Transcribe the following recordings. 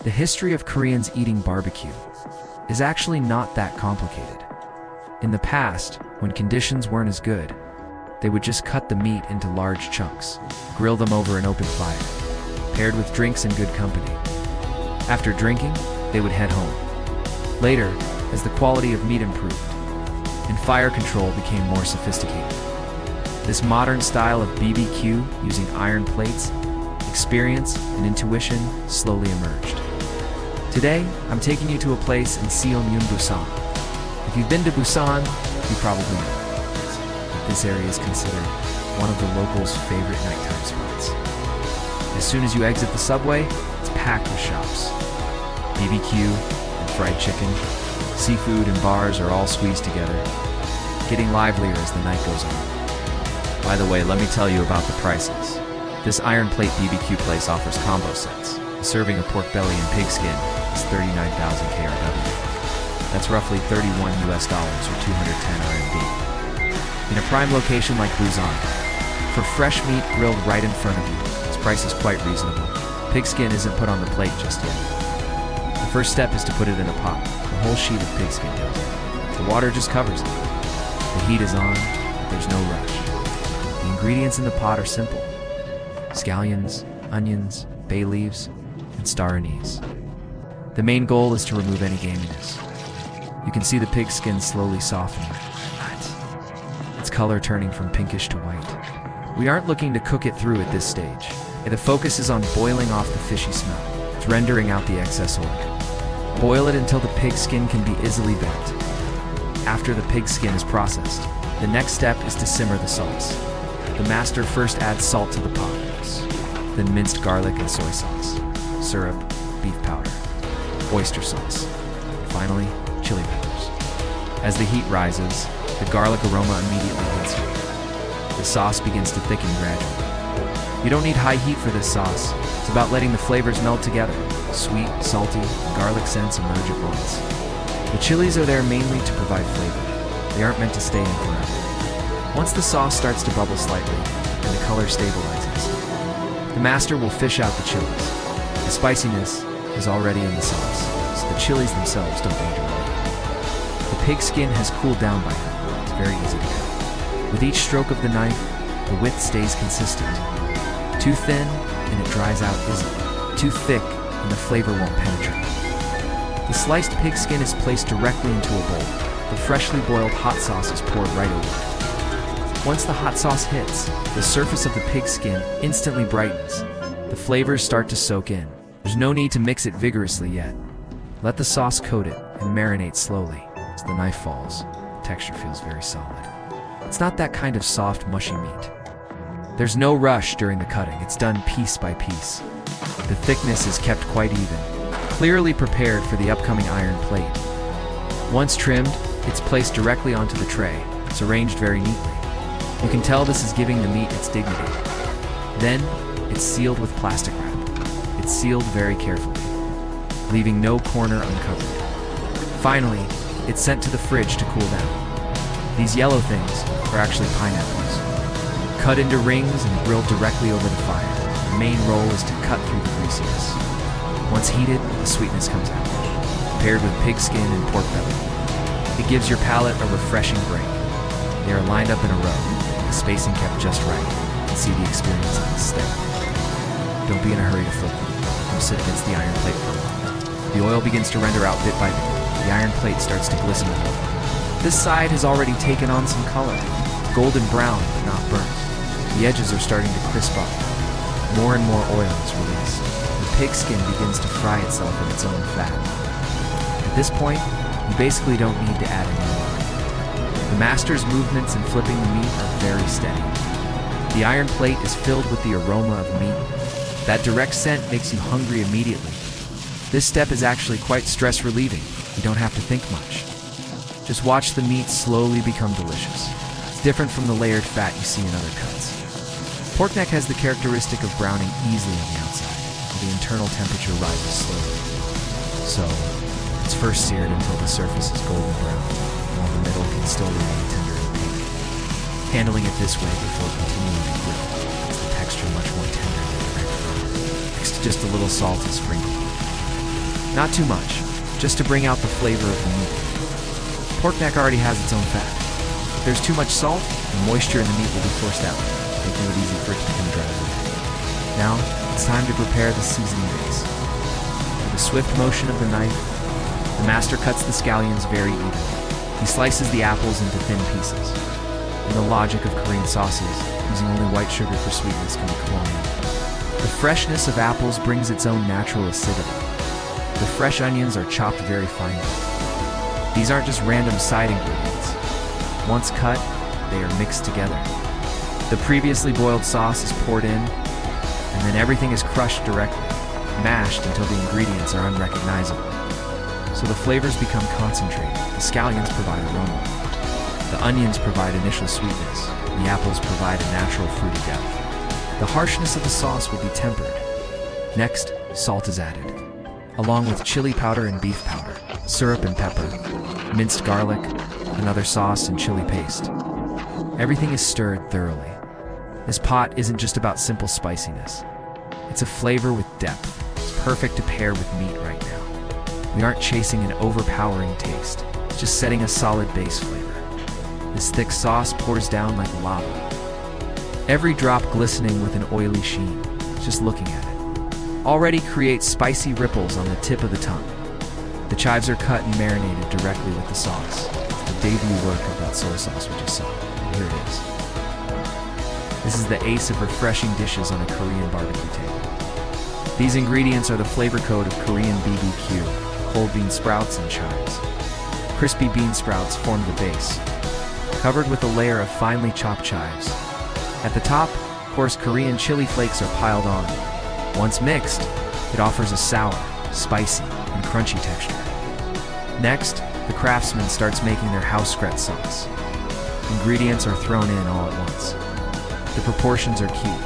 The history of Koreans eating barbecue is actually not that complicated. In the past, when conditions weren't as good, they would just cut the meat into large chunks, grill them over an open fire, paired with drinks and good company. After drinking, they would head home. Later, as the quality of meat improved and fire control became more sophisticated, this modern style of BBQ using iron plates, experience, and intuition slowly emerged. Today, I'm taking you to a place in Seongyun, Busan. If you've been to Busan, you probably know that this area is considered one of the locals' favorite nighttime spots. As soon as you exit the subway, it's packed with shops. BBQ and fried chicken, seafood and bars are all squeezed together, getting livelier as the night goes on. By the way, let me tell you about the prices. This iron plate BBQ place offers combo sets. A serving of pork belly and pig skin is 39,000 KRW. That's roughly $31 US or 210 RMB. In a prime location like Busan, for fresh meat grilled right in front of you, its price is quite reasonable. Pig skin isn't put on the plate just yet. The first step is to put it in a pot. The whole sheet of pig skin goes in. The water just covers it. The heat is on, but there's no rush. The ingredients in the pot are simple: scallions, onions, bay leaves, and star anise. The main goal is to remove any gaminess. You can see the pig skin slowly softening, its color turning from pinkish to white. We aren't looking to cook it through at this stage. The focus is on boiling off the fishy smell. It's rendering out the excess oil. Boil it until the pig skin can be easily bent. After the pig skin is processed, the next step is to simmer the sauce. The master first adds salt to the pot, then minced garlic and soy sauce, syrup, beef powder, oyster sauce, and finally, chili peppers. As the heat rises, the garlic aroma immediately hits you. The sauce begins to thicken gradually. You don't need high heat for this sauce. It's about letting the flavors meld together. Sweet, salty, garlic scents emerge at once. The chilies are there mainly to provide flavor. They aren't meant to stay in forever. Once the sauce starts to bubble slightly and the color stabilizes, the master will fish out the chilies. The spiciness is already in the sauce, so the chilies themselves don't need to wait. The pig skin has cooled down by now. It's very easy to cut. With each stroke of the knife, the width stays consistent. Too thin, and it dries out easily. Too thick, and the flavor won't penetrate. The sliced pig skin is placed directly into a bowl. The freshly boiled hot sauce is poured right over it. Once the hot sauce hits, the surface of the pig skin instantly brightens. The flavors start to soak in. There's no need to mix it vigorously yet. Let the sauce coat it and marinate slowly. As the knife falls, the texture feels very solid. It's not that kind of soft, mushy meat. There's no rush during the cutting. It's done piece by piece. The thickness is kept quite even, clearly prepared for the upcoming iron plate. Once trimmed, it's placed directly onto the tray. It's arranged very neatly. You can tell this is giving the meat its dignity. Then, it's sealed with plastic wrap. It's sealed very carefully, leaving no corner uncovered. Finally, it's sent to the fridge to cool down. These yellow things are actually pineapples. Cut into rings and grilled directly over the fire. The main role is to cut through the greasiness. Once heated, the sweetness comes out, paired with pig skin and pork belly. It gives your palate a refreshing break. They are lined up in a row, the spacing kept just right. You can see the experience on the stick. Don't be in a hurry to flip them. Don't sit against the iron plate for a while. The oil begins to render out bit by bit. The iron plate starts to glisten with oil. This side has already taken on some color, golden brown but not burnt. The edges are starting to crisp up. More and more oil is released. The pig skin begins to fry itself in its own fat. At this point, you basically don't need to add any more. The master's movements in flipping the meat are very steady. The iron plate is filled with the aroma of meat. That direct scent makes you hungry immediately. This step is actually quite stress relieving. You don't have to think much. Just watch the meat slowly become delicious. It's different from the layered fat you see in other cuts. Pork neck has the characteristic of browning easily on the outside, while the internal temperature rises slowly. So, it's first seared until the surface is golden brown, while the middle can still remain tender and pink. Handling it this way before continuing to grill makes the texture much more tender than direct fry. Next, just a little salt is sprinkled. Not too much, just to bring out the flavor of the meat. Pork neck already has its own fat. If there's too much salt, the moisture in the meat will be forced out, making it easy for it to become dry. Now, it's time to prepare the seasoning base. With a swift motion of the knife, the master cuts the scallions very evenly. He slices the apples into thin pieces. And the logic of Korean sauces, using only white sugar for sweetness, can be cloying. The freshness of apples brings its own natural acidity. The fresh onions are chopped very finely. These aren't just random side ingredients. Once cut, they are mixed together. The previously boiled sauce is poured in, and then everything is crushed directly, mashed until the ingredients are unrecognizable. So the flavors become concentrated. The scallions provide aroma. The onions provide initial sweetness. The apples provide a natural fruity depth. The harshness of the sauce will be tempered. Next, salt is added, along with chili powder and beef powder, syrup and pepper, minced garlic, another sauce and chili paste. Everything is stirred thoroughly. This pot isn't just about simple spiciness. It's a flavor with depth. It's perfect to pair with meat right now. We aren't chasing an overpowering taste, just setting a solid base flavor. This thick sauce pours down like lava. Every drop glistening with an oily sheen, just looking at it. Already creates spicy ripples on the tip of the tongue. The chives are cut and marinated directly with the sauce. The debut work of that soy sauce we just saw. And here it is. This is the ace of refreshing dishes on a Korean barbecue table. These ingredients are the flavor code of Korean BBQ, cold bean sprouts and chives. Crispy bean sprouts form the base, covered with a layer of finely chopped chives. At the top, coarse Korean chili flakes are piled on. Once mixed, it offers a sour, spicy, and crunchy texture. Next, the craftsman starts making their house-scret sauce. Ingredients are thrown in all at once. The proportions are key,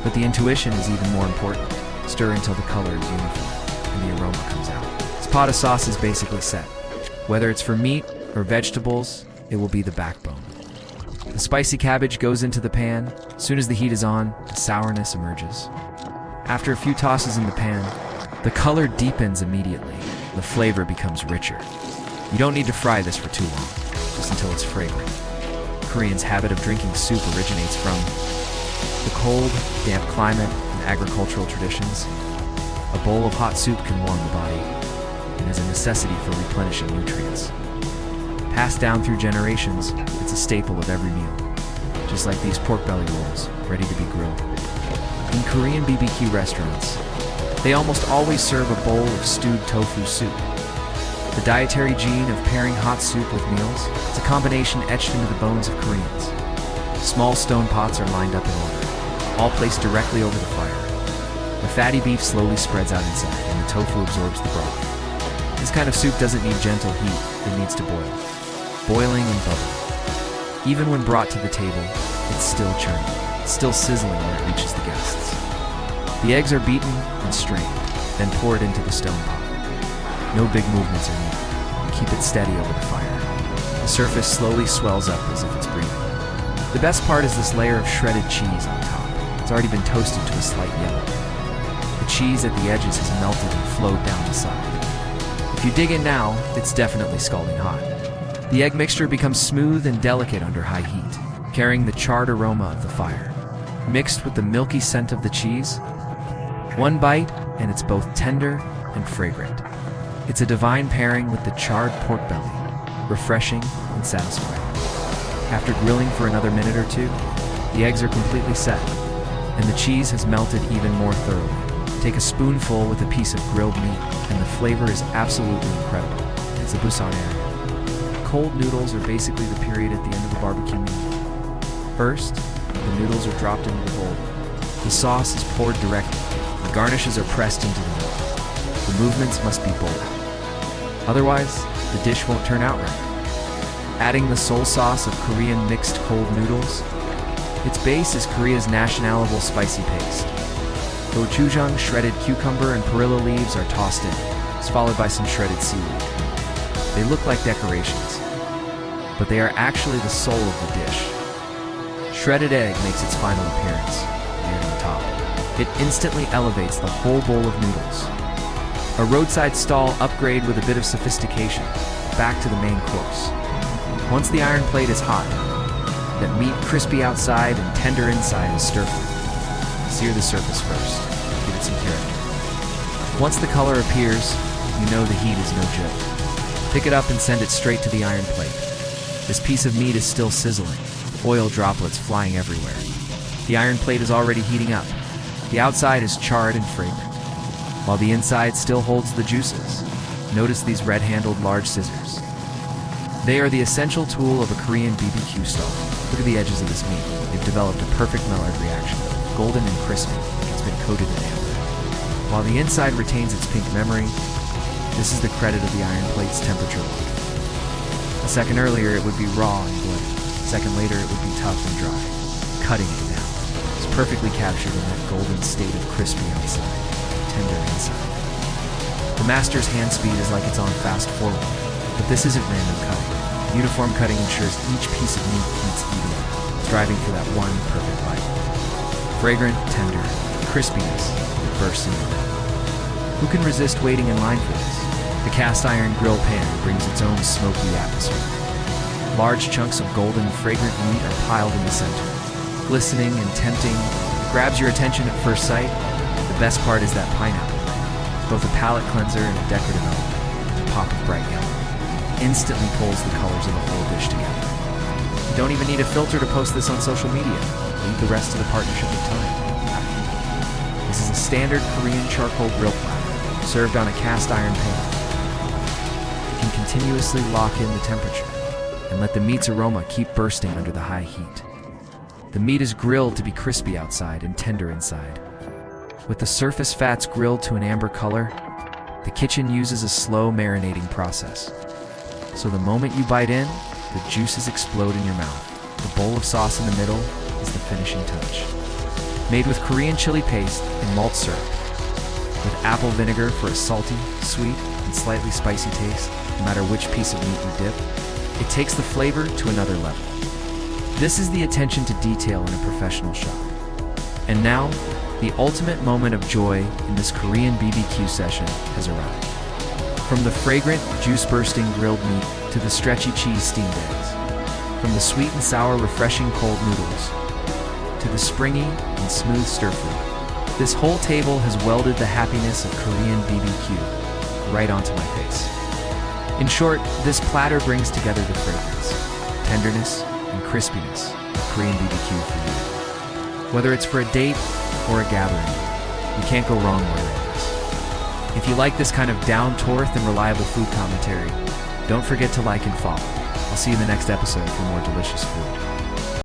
but the intuition is even more important. Stir until the color is uniform, and the aroma comes out. This pot of sauce is basically set. Whether it's for meat or vegetables, it will be the backbone. The spicy cabbage goes into the pan. As soon as the heat is on, the sourness emerges. After a few tosses in the pan, the color deepens immediately. The flavor becomes richer. You don't need to fry this for too long, just until it's fragrant. Koreans' habit of drinking soup originates from the cold, damp climate and agricultural traditions. A bowl of hot soup can warm the body and is a necessity for replenishing nutrients. Passed down through generations, it's a staple of every meal, just like these pork belly rolls, ready to be grilled. In Korean BBQ restaurants, they almost always serve a bowl of stewed tofu soup. The dietary gene of pairing hot soup with meals, it's a combination etched into the bones of Koreans. Small stone pots are lined up in order, all placed directly over the fire. The fatty beef slowly spreads out inside, and the tofu absorbs the broth. This kind of soup doesn't need gentle heat, it needs to boil. Boiling and bubbling. Even when brought to the table, it's still churning. It's still sizzling when it reaches the guests. The eggs are beaten and strained, then poured into the stone pot. No big movements are needed. Keep it steady over the fire. The surface slowly swells up as if it's breathing. The best part is this layer of shredded cheese on top. It's already been toasted to a slight yellow. The cheese at the edges has melted and flowed down the side. If you dig in now, it's definitely scalding hot. The egg mixture becomes smooth and delicate under high heat, carrying the charred aroma of the fire. Mixed with the milky scent of the cheese, one bite and it's both tender and fragrant. It's a divine pairing with the charred pork belly, refreshing and satisfying. After grilling for another minute or two, the eggs are completely set, and the cheese has melted even more thoroughly. Take a spoonful with a piece of grilled meat, and the flavor is absolutely incredible. It's a Busan area. Cold noodles are basically the period at the end of the barbecue meal. First, the noodles are dropped into the bowl. The sauce is poured directly. The garnishes are pressed into the noodle. The movements must be bold. Otherwise, the dish won't turn out right. Adding the soy sauce of Korean mixed cold noodles. Its base is Korea's nationalable spicy paste. Gochujang, shredded cucumber, and perilla leaves are tossed in. It's followed by some shredded seaweed. They look like decorations, but they are actually the soul of the dish. Shredded egg makes its final appearance, layered on top. It instantly elevates the whole bowl of noodles. A roadside stall upgrade with a bit of sophistication. Back to the main course. Once the iron plate is hot, that meat crispy outside and tender inside is stir-fried. Sear the surface first. Give it some character. Once the color appears, you know the heat is no joke. Pick it up and send it straight to the iron plate. This piece of meat is still sizzling, oil droplets flying everywhere. The iron plate is already heating up. The outside is charred and fragrant, while the inside still holds the juices. Notice these red-handled large scissors. They are the essential tool of a Korean BBQ stall. Look at the edges of this meat. They've developed a perfect Maillard reaction, golden and crispy, like it's been coated in amber. While the inside retains its pink memory, this is the credit of the iron plate's temperature lock. A second earlier, it would be raw and bloody. A second later, it would be tough and dry. Cutting it now is perfectly captured in that golden state of crispy outside, tender inside. The master's hand speed is like it's on fast forward, but this isn't random cutting. Uniform cutting ensures each piece of meat heats evenly, striving for that one perfect bite. Fragrant, tender, crispiness that bursts in your mouth. Who can resist waiting in line for this? The cast iron grill pan brings its own smoky atmosphere. Large chunks of golden, fragrant meat are piled in the center. Glistening and tempting, it grabs your attention at first sight. The best part is that pineapple. It's both a palate cleanser and a decorative element. A pop of bright yellow instantly pulls the colors of the whole dish together. You don't even need a filter to post this on social media. Leave the rest of the partnership with time. This is a standard Korean charcoal grill platter, served on a cast iron pan. You can continuously lock in the temperature and let the meat's aroma keep bursting under the high heat. The meat is grilled to be crispy outside and tender inside. With the surface fats grilled to an amber color, the kitchen uses a slow marinating process. So the moment you bite in, the juices explode in your mouth. The bowl of sauce in the middle is the finishing touch. Made with Korean chili paste and malt syrup, with apple vinegar for a salty, sweet, and slightly spicy taste, no matter which piece of meat you dip, it takes the flavor to another level. This is the attention to detail in a professional shop. And now, the ultimate moment of joy in this Korean BBQ session has arrived. From the fragrant, juice-bursting grilled meat to the stretchy cheese steamed eggs, from the sweet and sour refreshing cold noodles to the springy and smooth stir-fry, this whole table has welded the happiness of Korean BBQ right onto my face. In short, this platter brings together the fragrance, tenderness, and crispiness of Korean BBQ for you. Whether it's for a date or a gathering, you can't go wrong ordering this. If you like this kind of down-to-earth and reliable food commentary, don't forget to like and follow. I'll see you in the next episode for more delicious food.